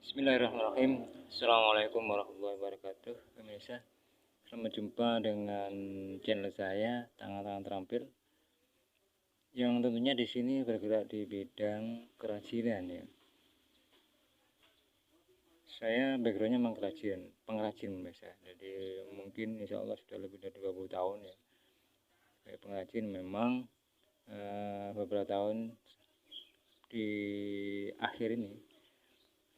Bismillahirrahmanirrahim. Assalamualaikum warahmatullahi wabarakatuh. Pemirsa, selamat jumpa dengan channel saya Tangan-Tangan Terampil, yang tentunya di sini bergerak di bidang kerajinan ya. Saya backgroundnya memang pengrajin pemirsa. Jadi mungkin insya Allah sudah lebih dari 20 tahun ya. Sebagai pengrajin memang beberapa tahun di akhir ini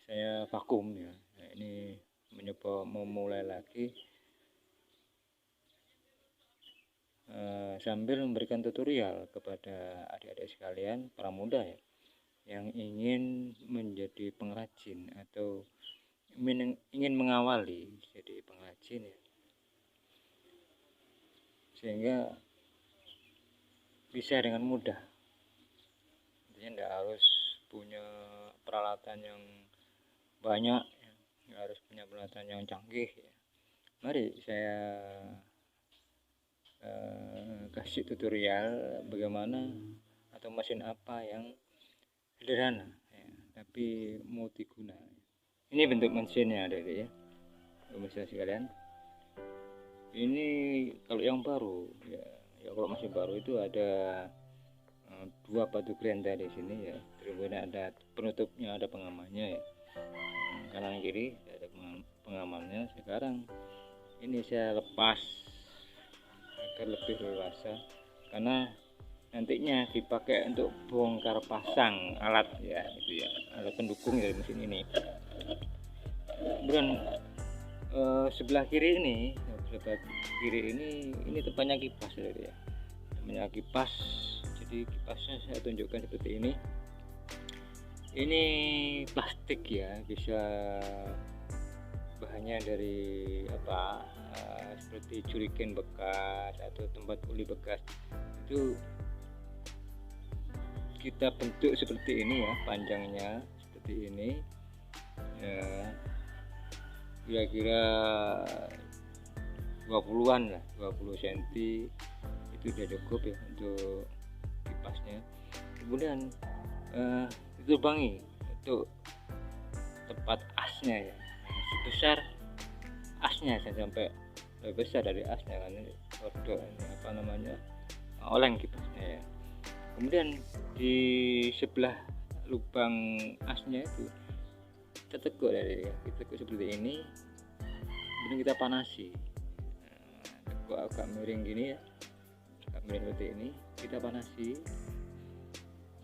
saya vakum ya. Nah, ini mencoba memulai lagi sambil memberikan tutorial kepada adik-adik sekalian, para muda ya, yang ingin menjadi pengrajin atau ingin mengawali jadi pengrajin ya, sehingga bisa dengan mudah. Intinya tidak harus punya peralatan yang banyak ya, nggak harus punya peralatan yang canggih ya. Mari saya kasih tutorial bagaimana atau mesin apa yang sederhana ya, tapi multiguna. Ini bentuk mesinnya ada ya, pemirsa sekalian. Ini kalau yang baru ya, kalau masih baru itu ada dua batu gerenda di sini ya, kemudian ada penutupnya, ada pengamannya ya, kanan kiri ada pengamannya. Sekarang ini saya lepas agar lebih leluasa, karena nantinya dipakai untuk bongkar pasang alat ya, itu ya, alat pendukung dari mesin ini. Kemudian sebelah kiri ini tempatnya kipas ya, namanya kipas. Jadi kipasnya saya tunjukkan seperti ini. Ini plastik ya, bisa bahannya dari apa, seperti jerigen bekas atau tempat uli bekas. Itu kita bentuk seperti ini ya, panjangnya seperti ini ya, kira-kira 20-an lah, 20 cm itu sudah cukup ya untuk kipasnya. Kemudian ditubangi untuk tempat asnya ya, sebesar asnya, saya sampai lebih besar dari asnya kan, ini apa namanya, oleng kipasnya ya. Kemudian di sebelah lubang asnya itu kita teguk seperti ini, kemudian kita panasi. Teguk agak miring gini ya, agak miring seperti ini, kita panasi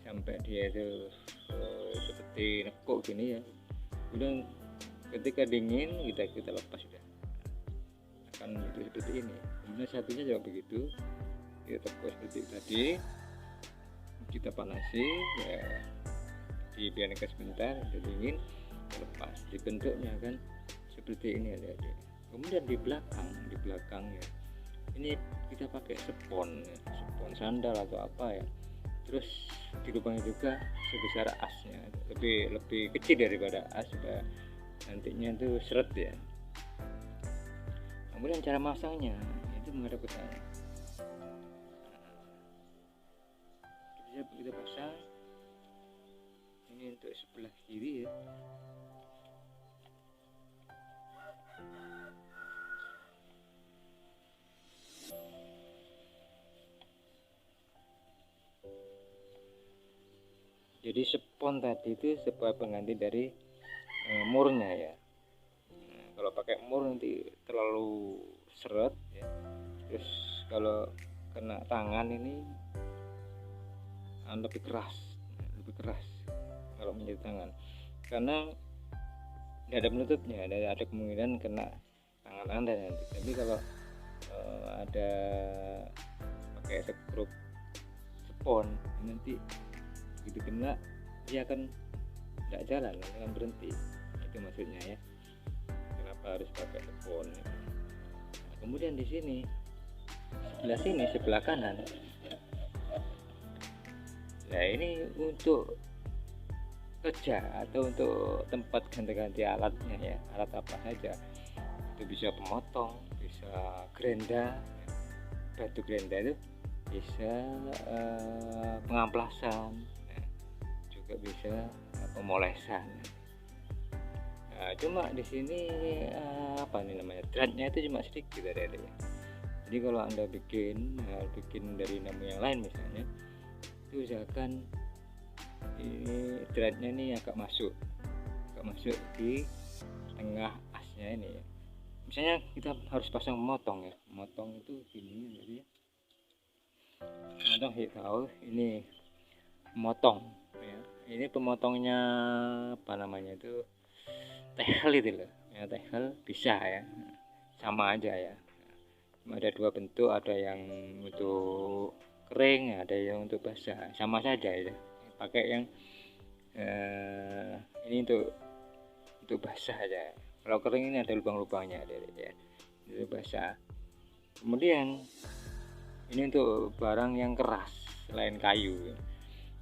sampai dia itu seperti nekuk gini ya. Kemudian ketika dingin kita lepas sudah akan seperti ini. Kemudian satunya juga begitu, kita teguk seperti tadi, kita panasi ya, dibiarkan sebentar, udah dingin, lepas. Dibentuknya kan seperti ini adik-adik. Kemudian di belakang ya, ini kita pakai spon sandal atau apa ya. Terus di lubangnya juga sebesar asnya, lebih kecil daripada as, supaya nantinya itu seret ya. Kemudian cara masangnya itu menghadap ke sana. Kita pasang ini untuk sebelah kiri ya. Jadi spon tadi itu sebagai pengganti dari murnya ya. Nah, kalau pakai mur nanti terlalu seret ya. Terus kalau kena tangan ini lebih keras kalau menjadi tangan, karena tidak ada penutupnya, ada kemungkinan kena tangan Anda nanti. Tapi kalau ada pakai skrup spon, nanti begitu kena dia akan tidak jalan, akan berhenti. Itu maksudnya ya, kenapa harus pakai spon. Nah, kemudian di sini sebelah kanan, nah ini untuk kerja atau untuk tempat ganti-ganti alatnya ya, alat apa saja itu, bisa pemotong, bisa gerenda, batu gerenda itu bisa pengamplasan, juga bisa pemolesan. Nah, cuma di sini apa nih namanya, threadnya itu cuma sedikit ada ya. Jadi kalau anda bikin dari namu yang lain misalnya, itu usahakan ini threadnya ini agak masuk di tengah asnya ini ya. Misalnya kita harus pasang memotong ya, memotong itu gini, jadi memotong tahu ini memotong ya. Ini pemotongnya apa namanya itu, tehel itu loh ya, tehel bisa ya, sama aja ya. Ada dua bentuk, ada yang untuk kering, ada yang untuk basah, sama saja ya. Pakai yang ini untuk basah aja. Kalau kering ini ada lubang-lubangnya ya, itu basah. Kemudian ini untuk barang yang keras selain kayu.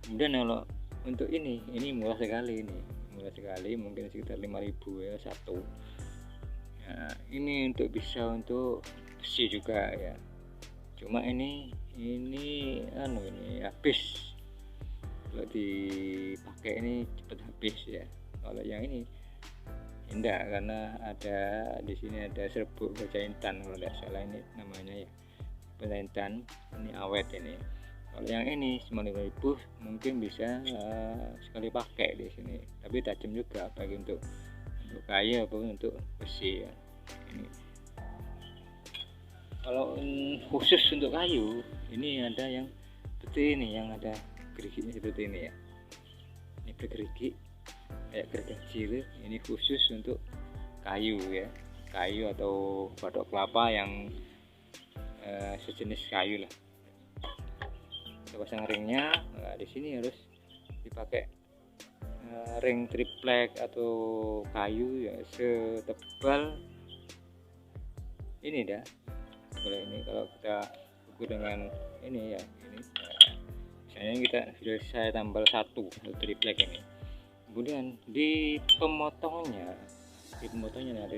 Kemudian kalau untuk ini murah sekali, mungkin sekitar 5.000 ya satu. Nah, ini untuk bisa untuk besi juga ya. Cuma ini habis. Kalau dipakai ini cepat habis ya. Kalau yang ini enggak, karena ada di sini ada serbuk berjaintan kalau tidak salah ini namanya ya, berjaintan ini awet ini. Kalau yang ini 5.000 mungkin bisa sekali pakai di sini, tapi tajam juga bagi untuk kayu ataupun untuk besi ya. Ini kalau khusus untuk kayu ini ada yang seperti ini, yang ada gerigiknya seperti ini ya. Ini bergerigi kayak gergaji, ini khusus untuk kayu ya, kayu atau batok kelapa yang sejenis kayu lah. Kita pasang ringnya. Nah, di sini harus dipakai ring triplek atau kayu ya setebal ini dah. Kalau kita ukur dengan ini ya, ini misalnya kita sudah saya tambal satu triplek ini. Kemudian di pemotongnya ada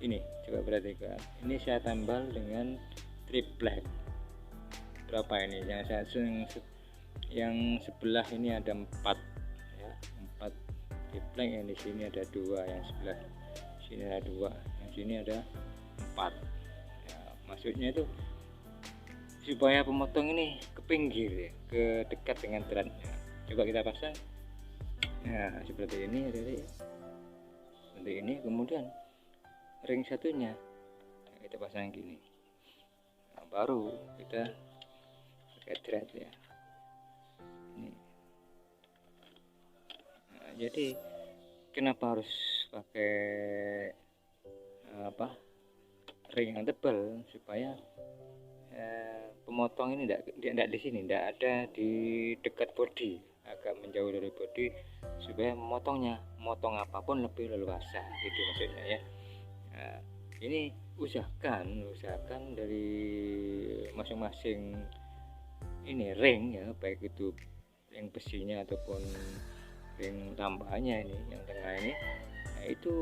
ini, coba perhatikan, ini saya tambal dengan triplek. Berapa ini yang sebelah ini ada 4 ya, 4 triplek. Yang di sini ada 2, yang sebelah sini ada 2, yang sini ada 4 ya. Maksudnya itu supaya pemotong ini ke pinggir ya, ke dekat dengan threadnya. Coba kita pasang. Nah, seperti ini jadi seperti ini. Kemudian ring satunya kita pasang gini. Nah, baru kita pakai thread ya. Ini. Nah, jadi kenapa harus pakai ring yang tebal, supaya pemotong ini tidak di sini, tidak ada di dekat bodi, agak menjauh dari bodi, supaya motong apapun lebih leluasa gitu maksudnya ya. Nah, ini usahakan dari masing-masing ini ring ya, baik itu ring besinya ataupun ring tambahannya ini yang tengah ini, nah itu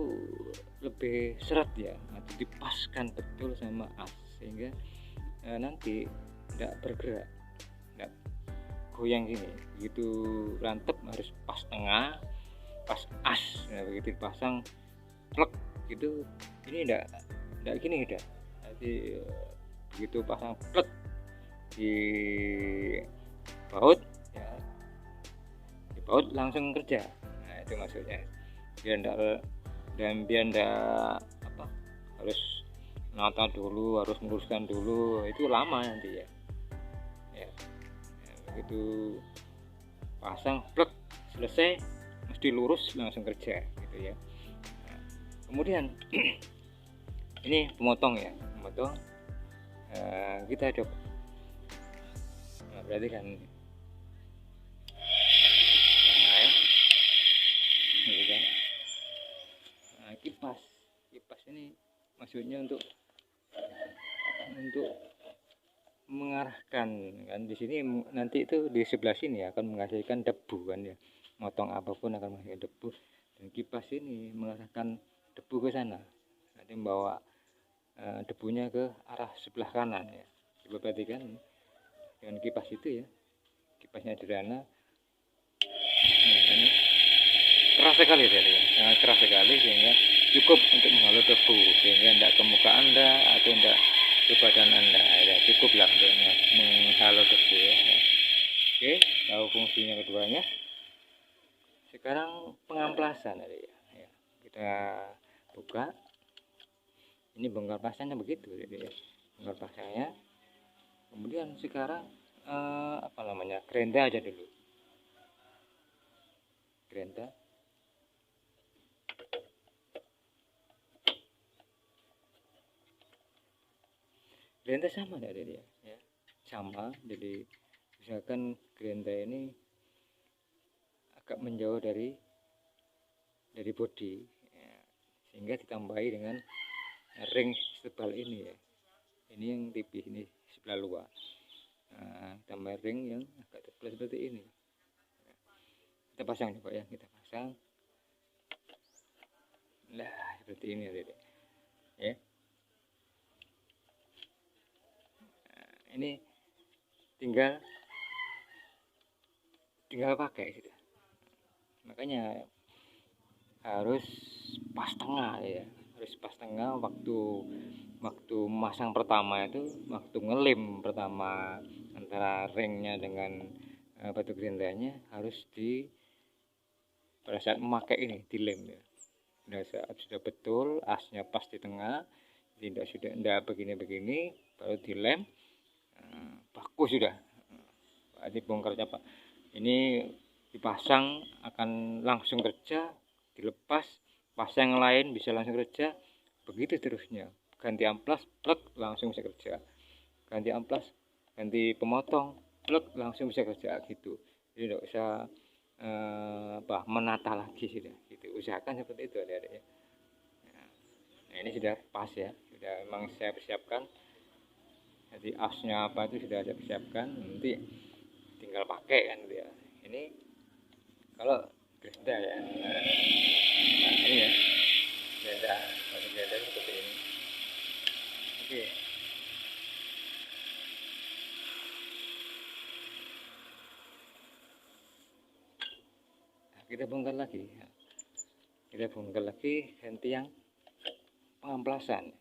lebih seret ya, atau dipaskan betul sama as, sehingga nanti tidak bergerak, tidak goyang gini. Begitu rantep harus pas tengah, pas as. Nah, begitu dipasang plek gitu, ini tidak gini udah. Nanti begitu pasang plek di baut ya, di baut langsung kerja. Nah, itu maksudnya, biar enggak harus nata dulu, harus meluruskan dulu, itu lama nanti ya. Begitu pasang plek selesai mesti lurus langsung kerja gitu ya. Nah, kemudian ini pemotong kita ada. Nah, berarti kan kipas ini maksudnya untuk mengarahkan kan, di sini nanti itu di sebelah sini akan menghasilkan debu kan ya, motong apapun akan menghasilkan debu, dan kipas ini mengarahkan debu ke sana, nanti membawa debunya ke arah sebelah kanan ya. Coba perhatikan dengan kipas itu ya, kipasnya sederhana, nah, ini keras sekali tadi ya, sangat keras sekali sehingga cukup untuk menghalau debu, sehingga tidak ke muka Anda atau tidak ke badan Anda, ya cukuplah untuk menghalau debu ya. Oke, tahu fungsinya keduanya. Sekarang pengamplasan tadi ya, kita buka. Ini bongkar pasangnya begitu jadi ya, bongkar pasangnya. Kemudian sekarang apa namanya, gerenda aja dulu, gerenda. Gerenda sama dari dia ya, sama. Jadi misalkan gerenda ini agak menjauh dari bodi ya, sehingga ditambahi dengan ring setebal ini ya, ini yang tipis, ini sebelah luar. Nah, tambah ring yang agak tebal seperti ini. Kita pasang coba ya, kita pasang. Nah, seperti ini ya. Ini tinggal pakai sudah. Makanya harus pas tengah ya, harus pas tengah waktu masang pertama itu, waktu ngelem pertama antara ringnya dengan batu gerendanya harus pada saat memakai ini dilem ya. Pada saat sudah betul asnya pas di tengah, tidak begini baru dilem. Bagus sudah. Berarti bongkarnya Pak ini dipasang akan langsung kerja, dilepas pasang yang lain bisa langsung kerja, begitu terusnya. Ganti amplas plek langsung bisa kerja, ganti amplas, ganti pemotong plek langsung bisa kerja gitu. Jadi tidak usah menata lagi sudah gitu. Usahakan seperti itu adik-adik ya. Nah, ini sudah pas ya, sudah memang saya persiapkan. Jadi asnya apa itu sudah saya persiapkan, nanti tinggal pakai kan gitu ya. Ini kalau gerenda ya, nah ini ya gerenda, batu gerenda seperti ini. Oke, nah, kita bongkar lagi, ganti yang pengamplasan.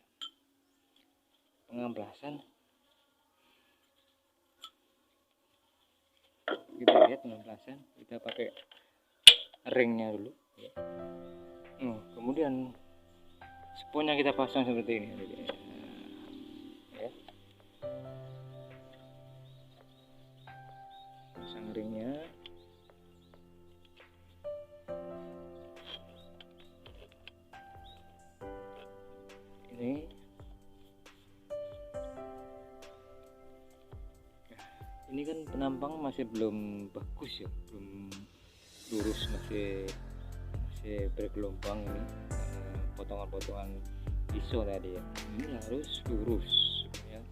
Kita lihat pengamplasan, kita pakai ringnya dulu ya. Kemudian sponnya kita pasang seperti ini ya. Pasang ringnya. Ini kan penampang masih belum bagus ya, belum lurus, masih bergelombang ini potongan-potongan pisau tadi ya. Ini harus lurus ya,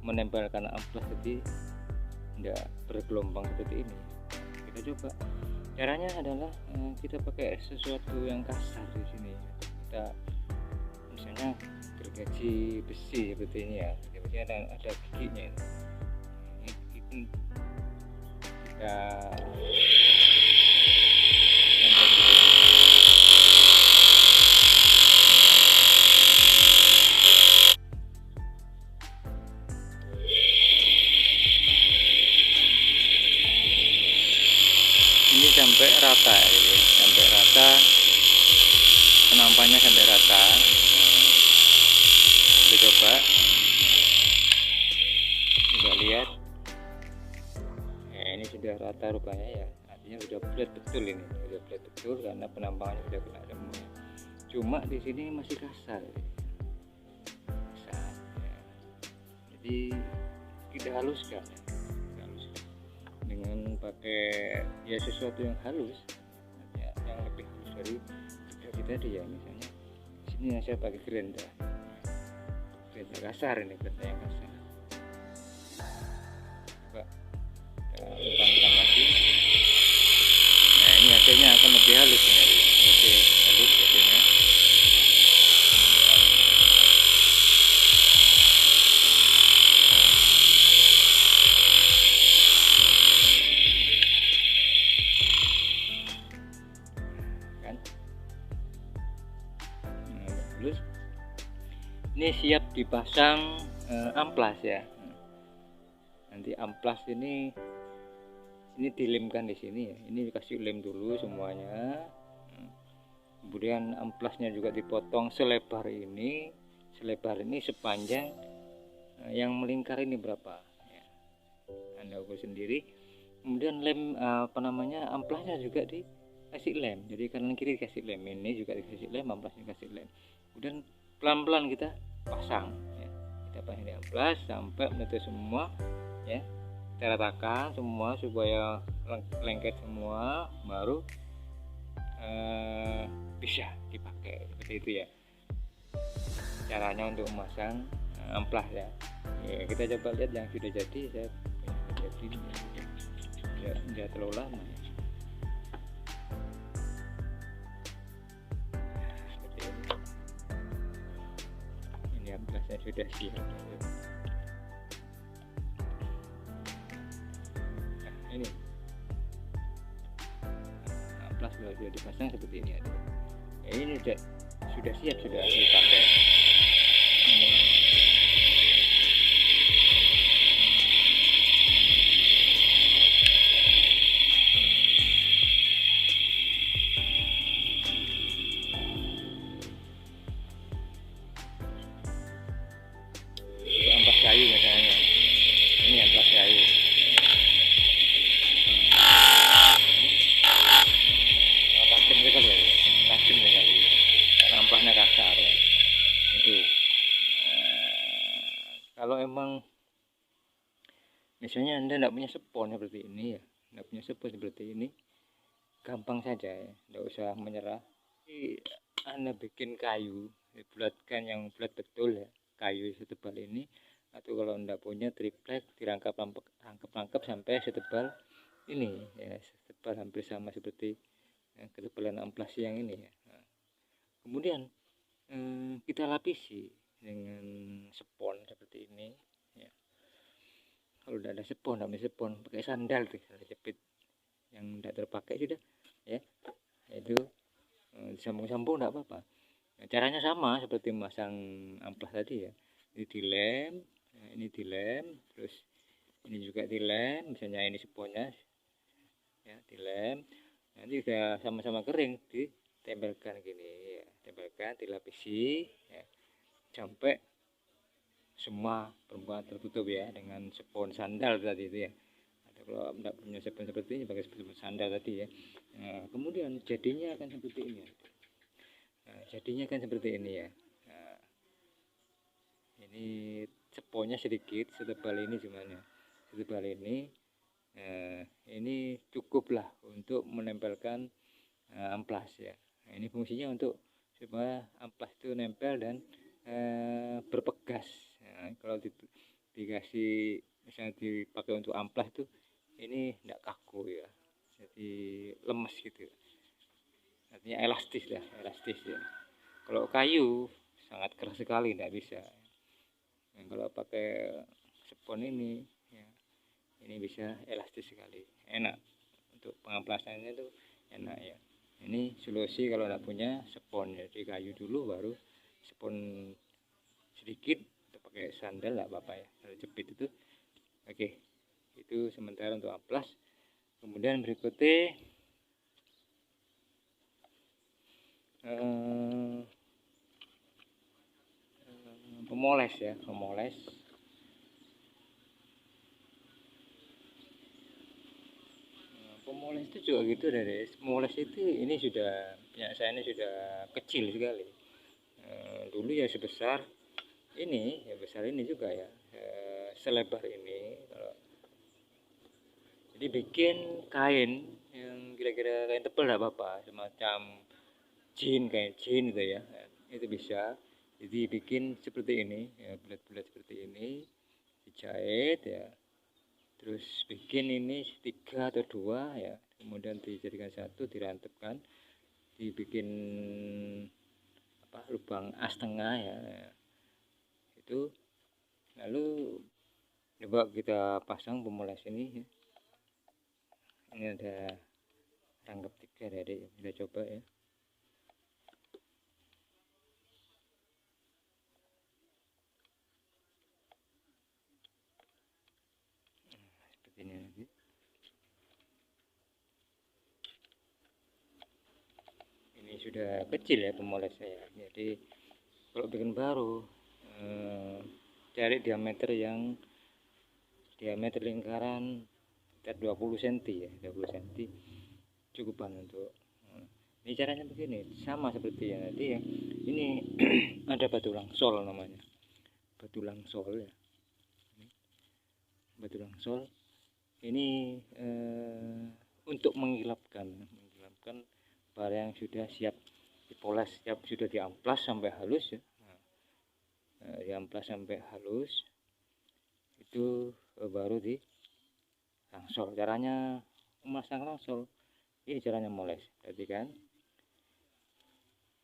menempelkan amplas jadi tidak bergelombang seperti ini. Kita coba, caranya adalah kita pakai sesuatu yang kasar di sini. Kita misalnya gergaji besi seperti ini ya, jadi ada giginya ini. Kita ini sampai rata ya, sampai rata penampannya, sampai rata. Kita coba lihat. Ini sudah rata rupanya ya, artinya sudah flat betul, ini sudah flat betul karena penampangannya sudah kena semua. Cuma di sini masih kasar ya. Jadi kita haluskan dengan pakai ya sesuatu yang halus ya, yang lebih halus dari gergaji tadi ya. Misalnya di sini saya pakai gerenda kasar, ini gerenda yang kasar. Coba lubangkan lagi. Nah, ini hasilnya akan lebih halus ini, lebih halus hasilnya. Kan halus. Ini siap dipasang amplas ya. Nanti amplas ini dilemkan di sini ya. Ini dikasih lem dulu semuanya. Kemudian amplasnya juga dipotong selebar ini sepanjang yang melingkar ini berapa ya. Anda ukur sendiri. Kemudian lem amplasnya juga dikasih lem. Jadi kanan kiri dikasih lem, ini juga dikasih lem, amplasnya dikasih lem. Kemudian pelan-pelan kita pasang ya. Kita pasang di amplas sampai menutup semua ya. Kita ratakan semua supaya lengket semua, baru bisa dipakai. Seperti itu ya caranya untuk memasang amplas ya. Kita coba lihat yang sudah jadi. Saya tidak terlalu lama ya. Ini amplasnya sudah siap. Nah, ini amplas sudah dipasang seperti ini ada. Ini sudah siap, sudah dipakai. Amplas kayu misalnya, ini amplas kayu. Tajam sekali karena amplasnya kasar ya. Itu kalau emang misalnya Anda tidak punya spon seperti ini ya, tidak punya spon seperti ini, gampang saja ya, tidak usah menyerah. Jadi Anda bikin kayu, bulatkan yang bulat betul ya, kayu setebal ini. Atau kalau Anda punya triplek, dirangkap sampai setebal ini ya, setebal hampir sama seperti ketebalan amplas yang ini ya. Nah, kemudian kita lapisi dengan spon seperti ini ya. Kalau tidak ada spon, pakai sandal jepit yang tidak terpakai sudah ya, itu disambung-sambung tidak apa-apa. Nah, caranya sama seperti memasang amplas tadi ya. Ini dilem, terus ini juga dilem, misalnya ini sponnya ya, dilem. Nanti udah sama-sama kering, ditempelkan gini ya, tempelkan, dilapisi ya, sampai semua permukaan tertutup ya dengan spon sandal tadi itu ya. Atau kalau tidak punya spon seperti ini, pakai spon sandal tadi ya. Nah, kemudian jadinya akan seperti ini ya. Nah, ini sponnya sedikit, setebal ini cuman ya, setebal ini. Ini cukuplah untuk menempelkan amplas ya. Nah, ini fungsinya untuk supaya amplas itu nempel dan berpegas. Nah, kalau dikasih misalnya dipakai untuk amplas itu ini tidak kaku ya, jadi lemes gitu, artinya elastis ya. Kalau kayu sangat keras sekali, tidak bisa. Nah, kalau pakai spon ini ya, ini bisa elastis sekali, enak untuk pengamplasannya itu enak ya. Ini solusi kalau tidak punya spon, jadi kayu dulu baru spon sedikit, atau pakai sandal tidak apa-apa ya, kalau jepit itu. Oke, itu sementara untuk amplas. Kemudian berikutnya pemoles ya, pemoles itu juga gitu dari pemoles itu. Ini sudah punya saya, ini sudah kecil sekali. Dulu ya sebesar ini ya, besar ini juga ya, selebar ini. Jadi bikin kain yang kira-kira kain tebal tidak apa-apa, semacam kain jin gitu ya, itu bisa. Jadi bikin seperti ini ya, bulat-bulat seperti ini, dijahit ya, terus bikin ini 3 atau 2 ya, kemudian dijadikan satu, dirantepkan, dibikin lubang as tengah ya, itu. Lalu coba kita pasang pemoles ini ya. Ini ada rangkap 3 dari kita coba ya. sudah kecil ya pemoles saya. Jadi kalau bikin baru cari diameter lingkaran sekitar 20 cm ya, 20 cm cukupan untuk ini caranya begini, sama seperti yang tadi ya. Ini ada batu langsol namanya, batu langsol ya, batu langsol ini untuk menggilapkan barang yang sudah siap dipoles, sudah diamplas sampai halus ya. Diamplas sampai halus itu baru di langsol. Caranya memasang langsol ini caranya moles, berarti kan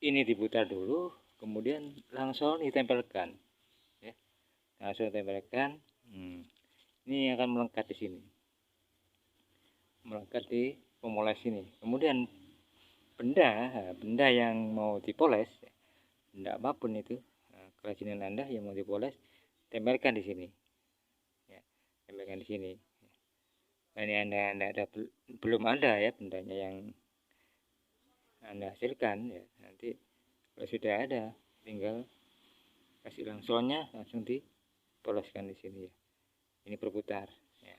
ini diputar dulu, kemudian langsol ditempelkan ya, langsung ditempelkan. Ini akan melekat di sini, melekat di pemoles ini. Kemudian benda yang mau dipoles, benda apapun itu, kerajinan Anda yang mau dipoles, tempelkan di sini ya, tempelkan di sini. Nah, ini anda belum ada ya bendanya yang Anda hasilkan ya, nanti kalau sudah ada tinggal kasih langsolnya, langsung dipoleskan di sini ya. Ini berputar ya.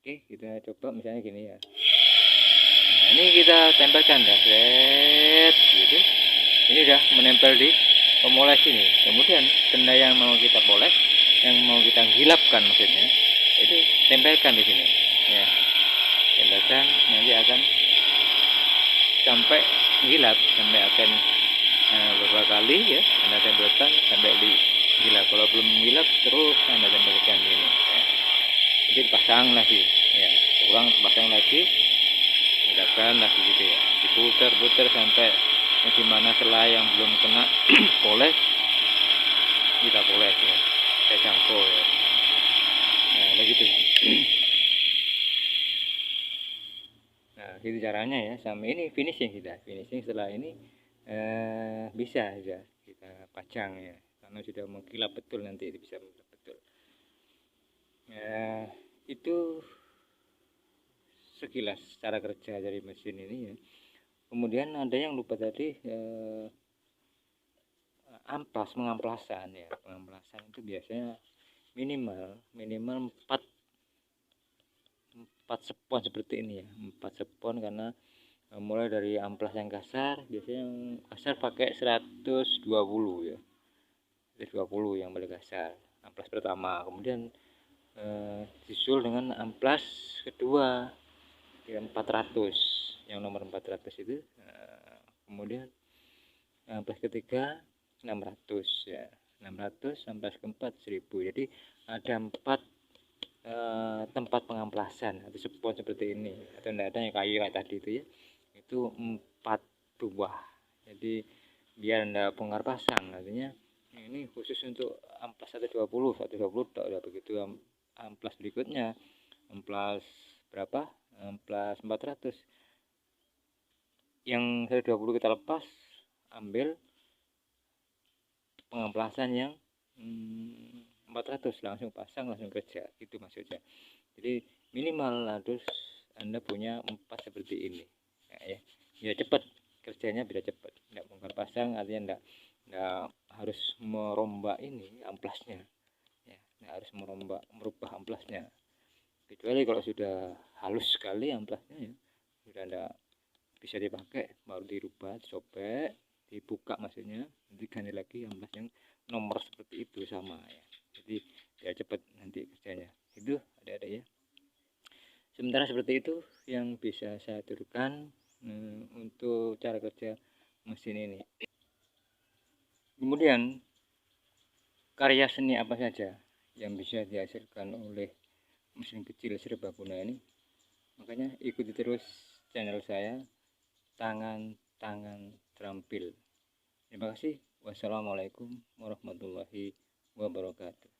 Oke, kita coba misalnya gini ya. Nah, ini kita tempelkan dah, gitu. Ini udah menempel di pemoles ini. Kemudian benda yang mau kita poles, yang mau kita gilapkan maksudnya, itu tempelkan di sini ya, tempelkan, nanti akan sampai gilap, sampai akan beberapa kali ya Anda tempelkan sampai gilap. Kalau belum gilap terus Anda tempelkan ini ya. Jadi pasang lagi ya, kurang pasang lagi, gilapkan lagi gitu ya, diputar-putar sampai di mana celah yang belum kena poles kita poles ya, kita jangkau ya. Nah begitu. Nah gitu caranya ya. Sama ini finishing, setelah ini bisa ya kita pajang ya, karena sudah mengkilap betul, nanti bisa mengkilap betul. Itu sekilas cara kerja dari mesin ini ya. Kemudian ada yang lupa tadi, pengamplasan ya. Pengamplasan itu biasanya minimal 4 spon seperti ini ya, 4 spon, karena mulai dari amplas yang kasar, biasanya yang kasar pakai 120 ya, 120 yang paling kasar, amplas pertama. Kemudian disusul dengan amplas kedua yang 400, yang nomor 400 itu. Kemudian amplas ketiga 600 ya, 600, amplas keempat 1000. Jadi ada 4 tempat pengamplasan atau spon seperti ini, atau tidak ada yang kayu kayak tadi itu ya, itu 4 buah. Jadi biar tidak bongkar pasang, artinya ini khusus untuk amplas 120 tak, begitu amplas berikutnya, amplas berapa, amplas 400, yang 120 kita lepas, ambil pengamplasan yang 400, langsung pasang, langsung kerja, itu maksudnya. Jadi minimal harus Anda punya 4 seperti ini ya cepat kerjanya, bisa cepat, tidak bongkar pasang, artinya tidak harus merombak ini amplasnya ya, tidak harus merubah amplasnya, kecuali kalau sudah halus sekali amplasnya ya, sudah tidak bisa dipakai, baru dirubah, disobek, dibuka maksudnya, nanti ganti lagi amplas yang nomor seperti itu sama ya. Jadi ya cepat nanti kerjanya. Itu ada ya. Sementara seperti itu yang bisa saya tuturkan untuk cara kerja mesin ini. Kemudian karya seni apa saja yang bisa dihasilkan oleh mesin kecil serbaguna ini, makanya ikuti terus channel saya, Tangan Terampil. Terima kasih. Wassalamualaikum warahmatullahi wabarakatuh.